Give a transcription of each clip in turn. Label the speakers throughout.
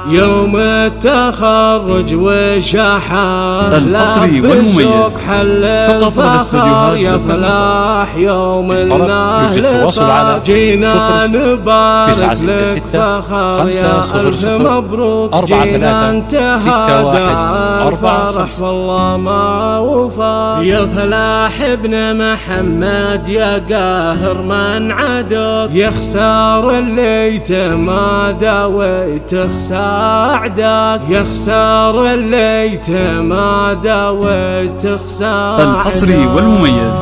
Speaker 1: يوم التخرج وشحات
Speaker 2: الحصري والمميز فقط لدى استوديوهات
Speaker 1: يا فلاح يوم النهل جينا نبارك لك فخر يا ألف مبروك جينا انتهى فرح والله ما وفى يا فلاح ابن محمد يا قاهر من عدوك يخسر اللي تمادى وتخسر عداك يخسر اللي تمادى وتخسر
Speaker 2: الحصري والمميز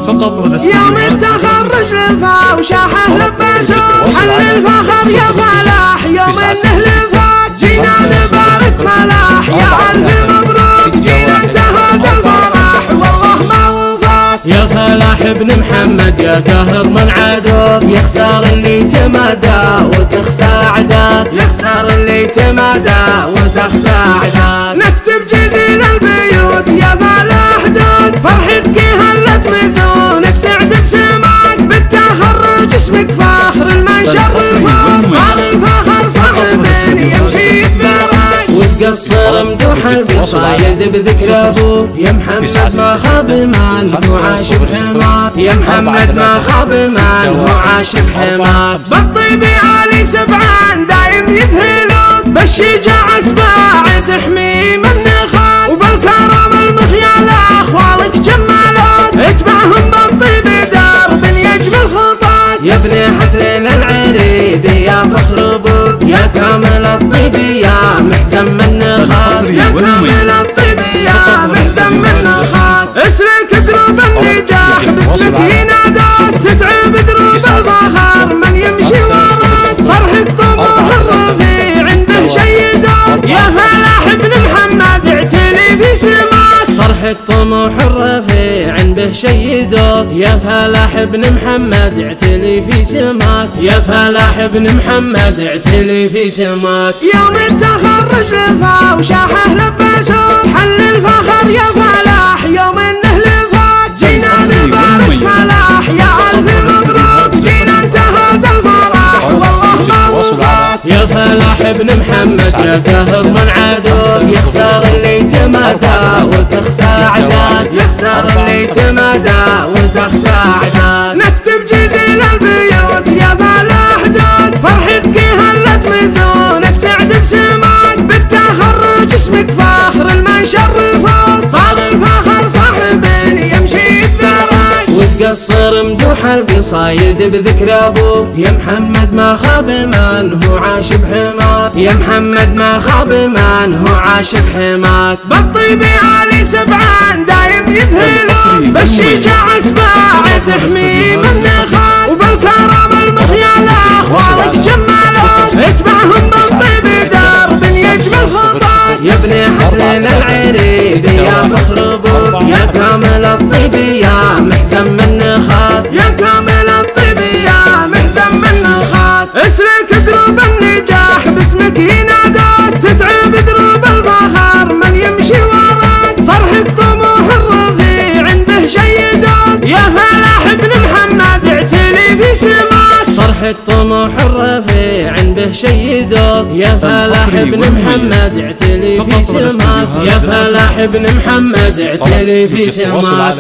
Speaker 2: فقط لدى
Speaker 1: يوم التخرج لفا وشاحه لبسوك حل الفخر يا فلاح يوم النهل فات جينا نبارك فلاح يا ألف مبروك جينا انتهى الفرح والله ما وفات يا فلاح ابن محمد يا قاهر من عدوك يخسر اللي تمادى وتخسى عداك يخسر اللي تمادى وتخسى عداك نكتب جزيل البيوت يا فلاح دوك فرحتك هلت مزون السعد بسماك بالتخرج اسمك فاخر المنشر فاخر الفخر صعب يمشي ببراك وتقصر مدوح البصايد بذكر ابوك يا محمد ما خاب ماله عاش بحماك يا محمد ما خاب ماله عاش بحماك بالطيب علي سبعان دايم يذهلوك بالشجاع اسباع تحمي من نخاك وبالكرم المخيال اخوالك جمالوك اتبعهم بالطيب درب يجمل خطاك يا ابن حفلين العريد يا فخر ابوك يا كامل الطيب يا محزن من نخاك يا كامل الطيب يا محزن من نخاك اسلك دروب النجاح باسمك يناداك تتعب دروب الفخر من يمشي وراك فرحة طموح الرفيع عنده شيدوك يا فلاح ابن محمد اعتلي في سماك صرحة طموح الرفيع عنده شيدوك يا فلاح ابن محمد اعتلي في سماك يا فلاح ابن محمد اعتلي في سماك يوم التخرج لفا وشاحه لبسوك حل الفخر يا فلاح يوم النهل فات جينا نبارك فلاح يا ألف مبروك جينا انتهى الفرح والله ما وفات يا فلاح ابن محمد يا قاهر من عدوك يخسر اللي تمادى وتخسى عداك يخسر اللي تمادى وتخسى عداك نكتب جزيل البيوت يا فلاح دوك فرحتك هلت مزون السعد بسماك بالتخرج اسمك فاخر المنشر فوق صار الفخر صاحب يمشي ببراك وتقصر مدوح القصايد بذكر ابوك يا محمد ما خاب من هو عاش بحماك يا محمد ما خاب من هو عاش بحماك بالطيب علي سبعان دايم يذهلوك بالشجاع اسباع تحمي من نخاك وبالكرم المخيال اخوالك جمالوك اتبعهم بالطيب درب يجمل خطاك يا ابن حفلين العريد يا فخر ابوك يا كامل الطيب يا محزن من نخاك يا كامل الطيب يا محزن من نخاك اسلك دروب النجاح باسمك يناداك تتعب دروب الفخر من يمشي وراك فرحة طموح الرفيع عنده شيدوك يا فلاح ابن محمد اعتلي في سماك صرحة طموح الرفيع عنده شيدوك يا فلاح ابن محمد اعتلي في سماك يا فلاح ابن محمد اعتلي في سماك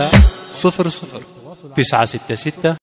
Speaker 2: 00 966